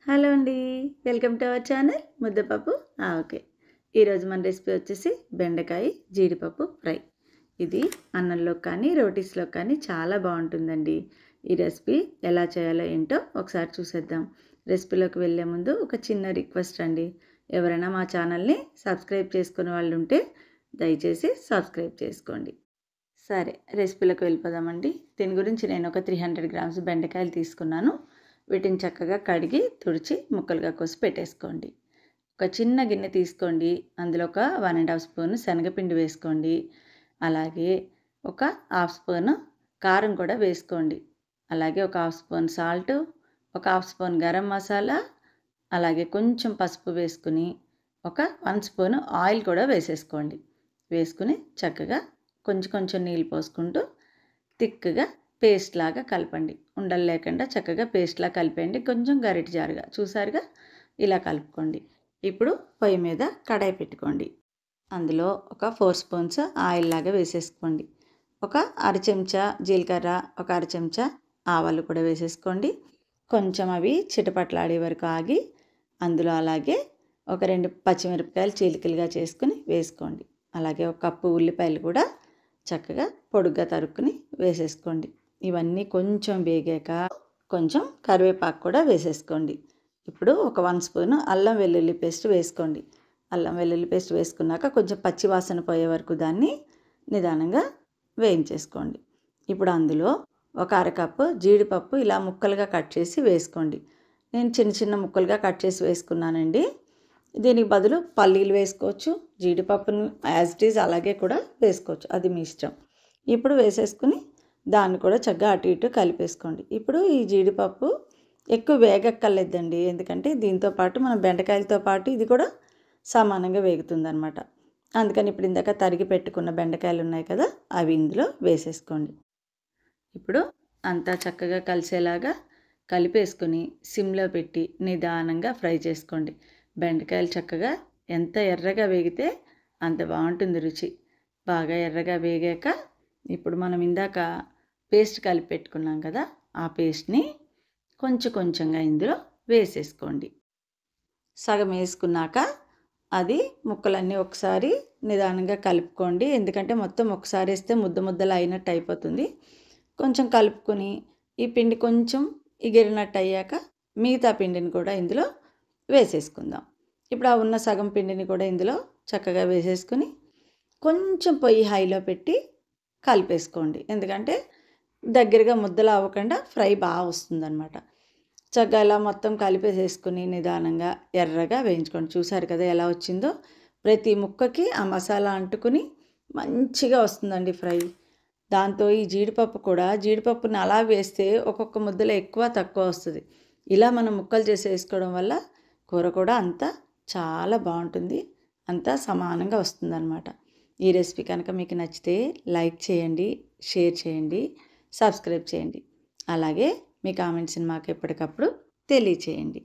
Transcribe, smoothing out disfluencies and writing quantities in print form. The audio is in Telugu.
హలో అండి. వెల్కమ్ టు అవర్ ఛానల్ ముద్దపప్పు ఆవకాయ. ఈరోజు మన రెసిపీ వచ్చేసి బెండకాయ జీడిపప్పు ఫ్రై. ఇది అన్నంలోకి కానీ రోటీస్లోకి కానీ చాలా బాగుంటుందండి. ఈ రెసిపీ ఎలా చేయాలో ఏంటో ఒకసారి చూసేద్దాం. రెసిపీలోకి వెళ్ళే ముందు ఒక చిన్న రిక్వెస్ట్ అండి. ఎవరైనా మా ఛానల్ని సబ్స్క్రైబ్ చేసుకునే వాళ్ళు ఉంటే దయచేసి సబ్స్క్రైబ్ చేసుకోండి. సరే, రెసిపీలోకి వెళ్ళిపోదామండి. దీని గురించి నేను ఒక 300 గ్రామ్స్ బెండకాయలు తీసుకున్నాను. వీటిని చక్కగా కడిగి తుడిచి ముక్కలుగా కోసి పెట్టేసుకోండి. ఒక చిన్న గిన్నె తీసుకోండి. అందులో ఒక 1.5 స్పూన్ శనగపిండి వేసుకోండి. అలాగే ఒక హాఫ్ స్పూన్ కారం కూడా వేసుకోండి. అలాగే ఒక హాఫ్ స్పూన్ సాల్ట్, ఒక హాఫ్ స్పూన్ గరం మసాలా, అలాగే కొంచెం పసుపు వేసుకుని ఒక 1 స్పూన్ ఆయిల్ కూడా వేసేసుకోండి. వేసుకుని చక్కగా కొంచెం కొంచెం నీళ్ళు పోసుకుంటూ థిక్గా పేస్ట్ లాగా కలపండి. ఉండలు లేకుండా చక్కగా పేస్ట్లా కలిపేయండి. కొంచెం గరిటె జారుగా చూసారుగా ఇలా కలుపుకోండి. ఇప్పుడు పొయ్యి మీద కడాయి పెట్టుకోండి. అందులో ఒక 4 స్పూన్స్ ఆయిల్ లాగా వేసేసుకోండి. ఒక అర చెంచా జీలకర్ర, ఒక అర చెంచా ఆవాలు కూడా వేసేసుకోండి. కొంచెం అవి చిటపట్లాడే వరకు ఆగి అందులో అలాగే ఒక 2 పచ్చిమిరపకాయలు చీలికలుగా చేసుకుని వేసుకోండి. అలాగే ఒక కప్పు ఉల్లిపాయలు కూడా చక్కగా పొడుగ్గా తరుక్కుని వేసేసుకోండి. ఇవన్నీ కొంచెం వేగాక కొంచెం కరివేపాకు కూడా వేసేసుకోండి. ఇప్పుడు ఒక 1 స్పూన్ అల్లం వెల్లుల్లి పేస్ట్ వేసుకోండి. అల్లం వెల్లుల్లి పేస్ట్ వేసుకున్నాక కొంచెం పచ్చి వాసన పోయే వరకు దాన్ని నిదానంగా వేయించేసుకోండి. ఇప్పుడు అందులో ఒక అరకప్పు జీడిపప్పు ఇలా ముక్కలుగా కట్ చేసి వేసుకోండి. నేను చిన్న చిన్న ముక్కలుగా కట్ చేసి వేసుకున్నానండి. దీనికి బదులు పల్లీలు వేసుకోవచ్చు, జీడిపప్పును యాజ్ ఇట్ ఈజ్ అలాగే కూడా వేసుకోవచ్చు, అది మీ ఇష్టం. ఇప్పుడు వేసేసుకుని దాన్ని కూడా చక్కగా అటు ఇటు కలిపేసుకోండి. ఇప్పుడు ఈ జీడిపప్పు ఎక్కువ వేగక్కర్లేదండి, ఎందుకంటే దీంతో పాటు మన బెండకాయలతో పాటు ఇది కూడా సమానంగా వేగుతుందనమాట. అందుకని ఇప్పుడు ఇందాక తరిగి పెట్టుకున్న బెండకాయలు ఉన్నాయి కదా, అవి ఇందులో వేసేసుకోండి. ఇప్పుడు అంతా చక్కగా కలిసేలాగా కలిపేసుకుని సిమ్లో పెట్టి నిదానంగా ఫ్రై చేసుకోండి. బెండకాయలు చక్కగా ఎంత ఎర్రగా వేగితే అంత బాగుంటుంది రుచి. బాగా ఎర్రగా వేగాక ఇప్పుడు మనం ఇందాక పేస్ట్ కలిపి పెట్టుకున్నాం కదా, ఆ పేస్ట్ని కొంచెం కొంచెంగా ఇందులో వేసేసుకోండి. సగం వేసుకున్నాక అది ముక్కలన్నీ ఒకసారి నిదానంగా కలుపుకోండి. ఎందుకంటే మొత్తం ఒకసారి వేస్తే ముద్ద ముద్దలు అయినట్టు అయిపోతుంది. కొంచెం కలుపుకొని ఈ పిండి కొంచెం ఎగిరినట్టు అయ్యాక మిగతా పిండిని కూడా ఇందులో వేసేసుకుందాం. ఇప్పుడు ఆ ఉన్న సగం పిండిని కూడా ఇందులో చక్కగా వేసేసుకుని కొంచెం పొయ్యి హైలో పెట్టి కలిపేసుకోండి. ఎందుకంటే దగ్గరగా ముద్దలు అవ్వకుండా ఫ్రై బాగా వస్తుందన్నమాట. చక్కగా ఇలా మొత్తం కలిపేసేసుకుని నిదానంగా ఎర్రగా వేయించుకోండి. చూసారు కదా ఎలా వచ్చిందో. ప్రతి ముక్కకి ఆ మసాలా అంటుకుని మంచిగా వస్తుందండి ఫ్రై. దాంతో ఈ జీడిపప్పు కూడా, జీడిపప్పుని అలా వేస్తే ఒక్కొక్క ముద్దలో ఎక్కువ తక్కువ వస్తుంది. ఇలా మనం ముక్కలు చేసి వేసుకోవడం వల్ల కూర కూడా అంతా చాలా బాగుంటుంది, అంతా సమానంగా వస్తుందన్నమాట. ఈ రెసిపీ కనుక మీకు నచ్చితే లైక్ చేయండి, షేర్ చేయండి, సబ్స్క్రైబ్ చేయండి. అలాగే మీ కామెంట్స్ని మాకు ఎప్పటికప్పుడు తెలియచేయండి.